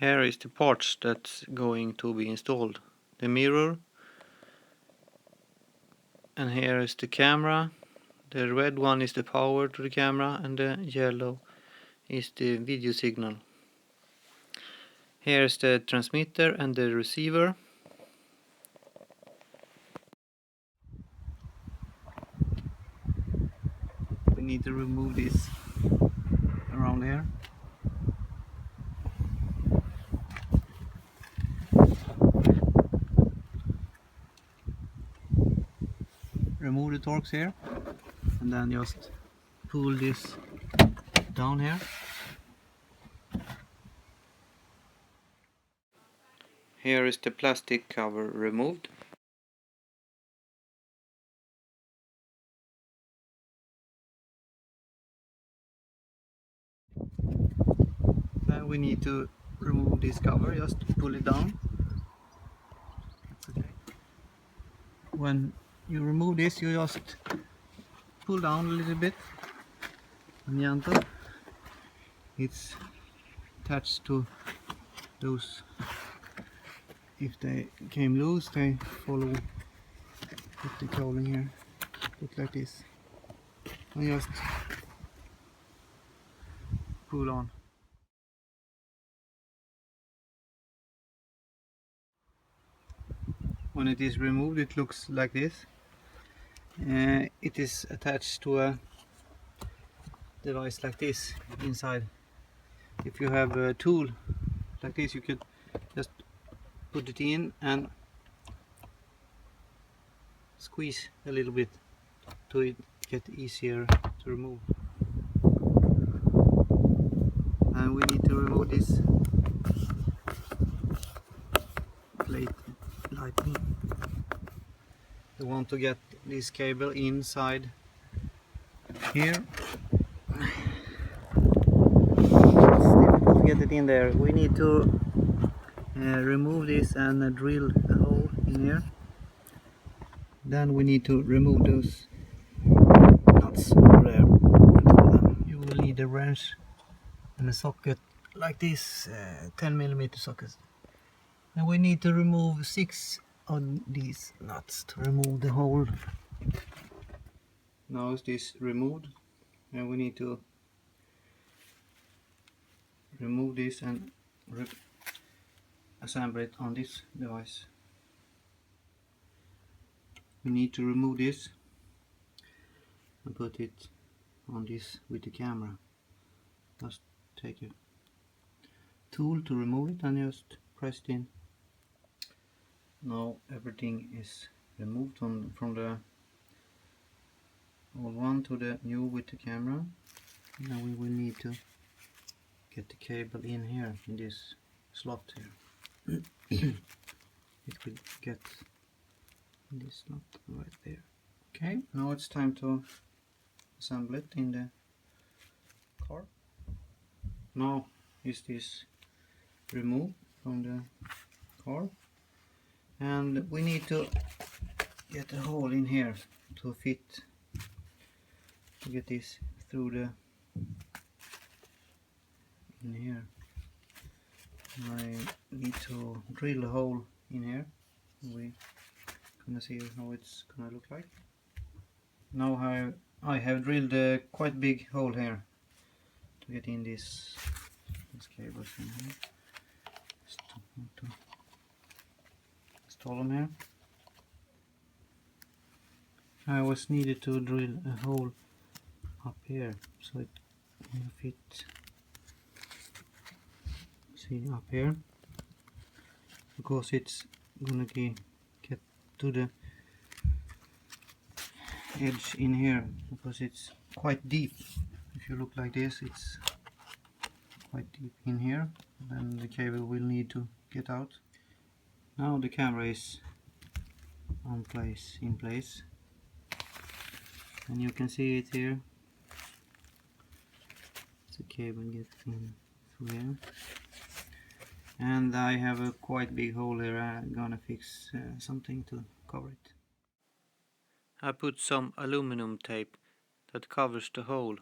Here is the parts that's going to be installed. The mirror, and here is the camera. The red one is the power to the camera, and the yellow is the video signal. Here is the transmitter and the receiver. We need to remove this around here. Remove the Torx here, and then just pull this down here. Here is the plastic cover removed. Then we need to remove this cover, just pull it down. That's okay. When you remove this, you just pull down a little bit and gentle. It's attached to those. If they came loose, they follow. Put the cowling here, put like this, and just pull on. When it is removed, it looks like this. It is attached to a device like this inside. If you have a tool like this, you could just put it in and squeeze a little bit to it get easier to remove. And we need to remove this plate lightning. You want to get this cable inside here. It's difficult to get it in there. We need to remove this and drill a hole in here. Then we need to remove those nuts over there. You will need a wrench and a socket like this, 10mm sockets. And we need to remove 6 of these nuts to remove the hole. Now is this removed, and we need to remove this and assemble it on this device. We need to remove this and put it on this with the camera. Just take a tool to remove it and just press it in. Now everything is removed from the old one to the new with the camera. Now we will need to get the cable in here, in this slot here. It will get in this slot right there. Okay, now it's time to assemble it in the car. Now is this removed from the car, and we need to get a hole in here to fit, to get this through the in here. I need to drill a hole in here. We're gonna see how it's gonna look like. Now I have drilled a quite big hole here to get in these cables in here. To install them here. I was needed to drill a hole up here so it will fit. See, up here, because it's gonna get to the edge in here, because it's quite deep. If you look like this, it's quite deep in here. Then the cable will need to get out. Now the camera is in place, and you can see it here. The cable gets in through here, and I have a quite big hole here. I'm gonna fix something to cover it. I put some aluminum tape that covers the hole.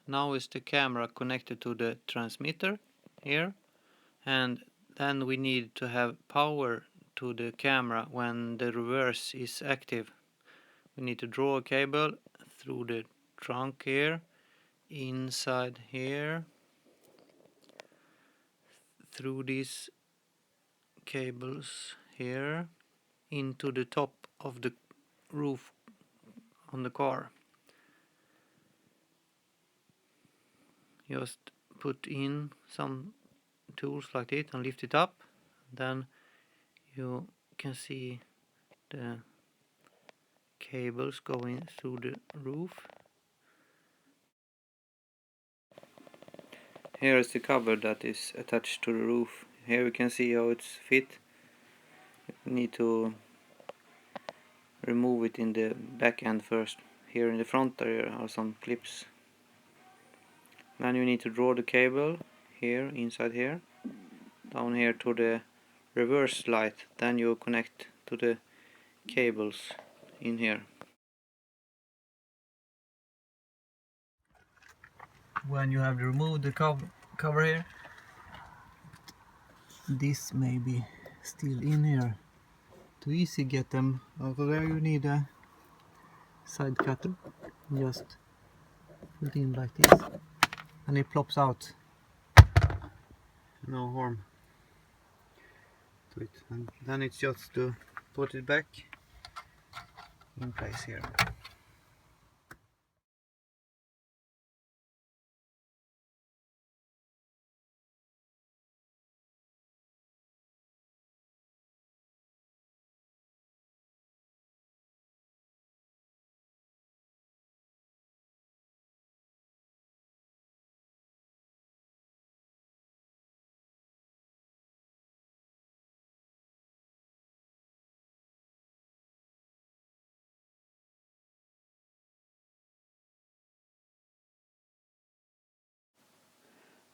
Now is the camera connected to the transmitter here, and then we need to have power to the camera when the reverse is active. We need to draw a cable through the trunk here, inside here, through these cables here, into the top of the roof on the car. Just put in some tools like it and lift it up. Then you can see the cables going through the roof. Here is the cover that is attached to the roof. Here we can see how it's fit. We need to remove it in the back end first. Here in the front there are some clips. Then you need to draw the cable here, inside here, down here to the reverse light. Then you connect to the cables in here. When you have removed the cover here, this may be still in here. To easy get them out of there, you need a side cutter. Just put in like this, and it plops out. No harm to it. And then it's just to put it back in place here.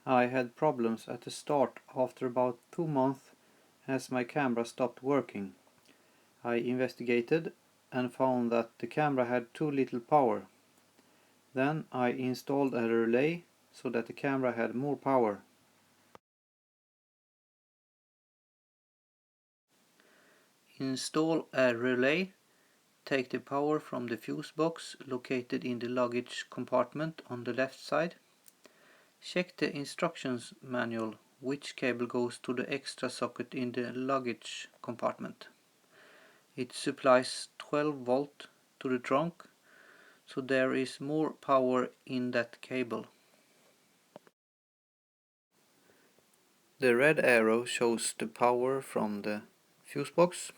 I had problems at the start after about 2 months as my camera stopped working. I investigated and found that the camera had too little power. Then I installed a relay so that the camera had more power. Install a relay. Take the power from the fuse box located in the luggage compartment on the left side. Check the instructions manual which cable goes to the extra socket in the luggage compartment. It supplies 12 volt to the trunk, so there is more power in that cable. The red arrow shows the power from the fuse box,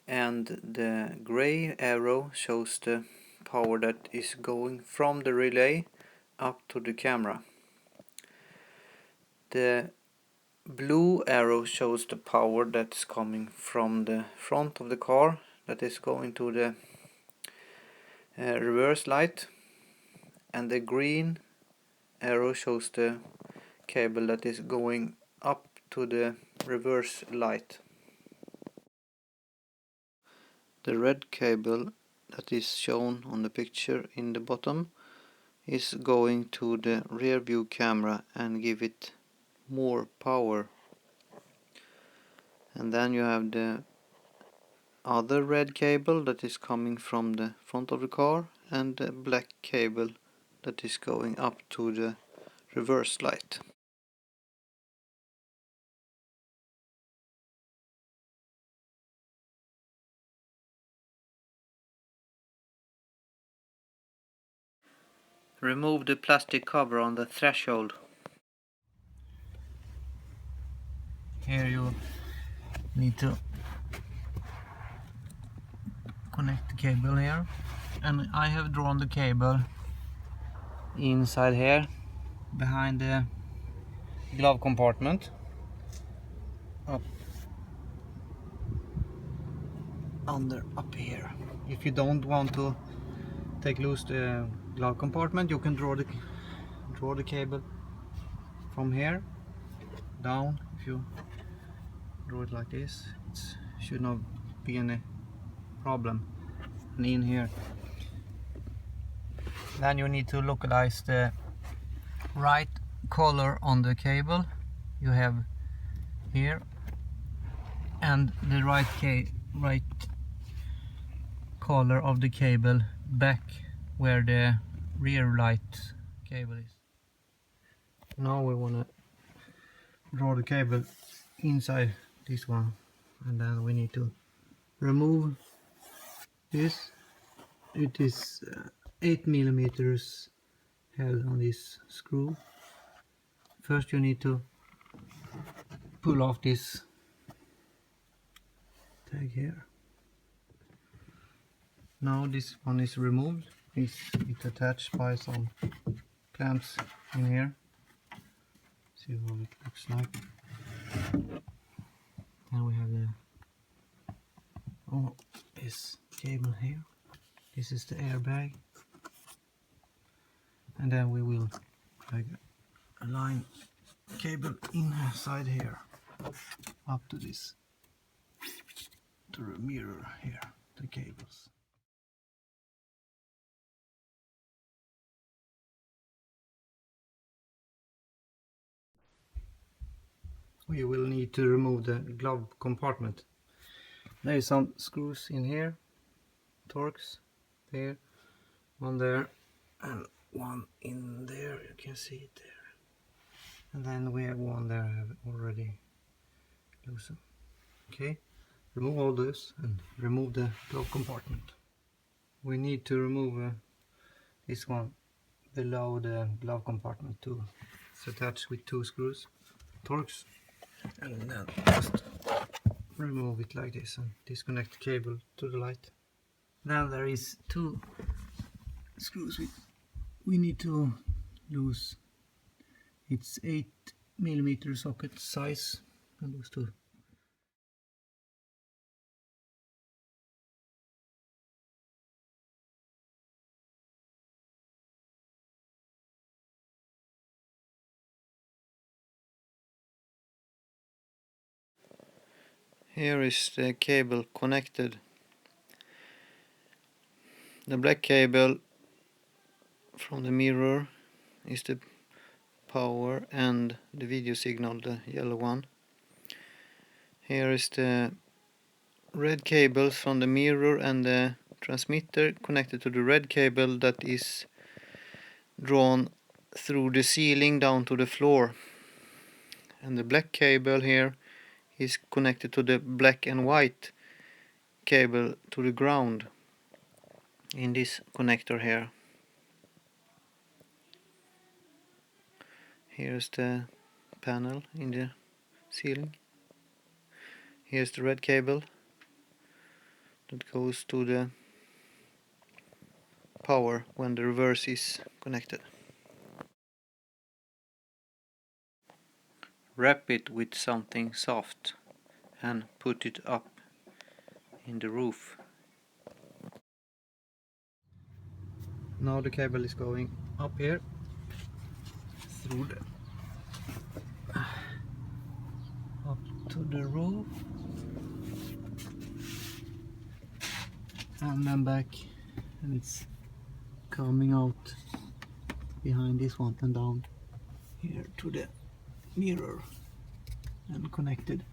and the gray arrow shows the power that is going from the relay up to the camera. The blue arrow shows the power that's coming from the front of the car that is going to the reverse light, and the green arrow shows the cable that is going up to the reverse light. The red cable that is shown on the picture in the bottom is going to the rear view camera and give it more power. And then you have the other red cable that is coming from the front of the car, and the black cable that is going up to the reverse light. Remove the plastic cover on the threshold. Here you need to connect the cable here, and I have drawn the cable inside here behind the glove compartment, up up here. If you don't want to take loose the glove compartment, you can draw the cable from here down. If you draw it like this, it should not be any problem. And in here Then you need to localize the right color on the cable you have here, and the right color of the cable back where the rear light cable is. Now we want to draw the cable inside this one, and then we need to remove this. It is 8 millimeters held on this screw. First you need to pull off this tag here. Now this one is removed. It's attached by some clamps in here. See how it looks like. Then we have this cable here. This is the airbag, and then we will align cable inside here up to this, to the mirror here, the cables. We will need to remove the glove compartment. There is some screws in here, Torx there, one there, and one in there. You can see it there. And then we have one there I have already loosened. Okay, remove all this and remove the glove compartment. We need to remove this one below the glove compartment too. It's attached with 2 screws, Torx, and then just remove it like this and disconnect the cable to the light. Then there is 2 screws we need to loose. It's 8 millimeter socket size, and those 2. Here is the cable connected. The black cable from the mirror is the power and the video signal, the yellow one. Here is the red cables from the mirror and the transmitter connected to the red cable that is drawn through the ceiling down to the floor. And the black cable here is connected to the black and white cable to the ground in this connector here. Here's the panel in the ceiling. Here's the red cable that goes to the power when the reverse is connected. Wrap it with something soft and put it up in the roof. Now the cable is going up here through up to the roof and then back, and it's coming out behind this one and down here to the mirror and connected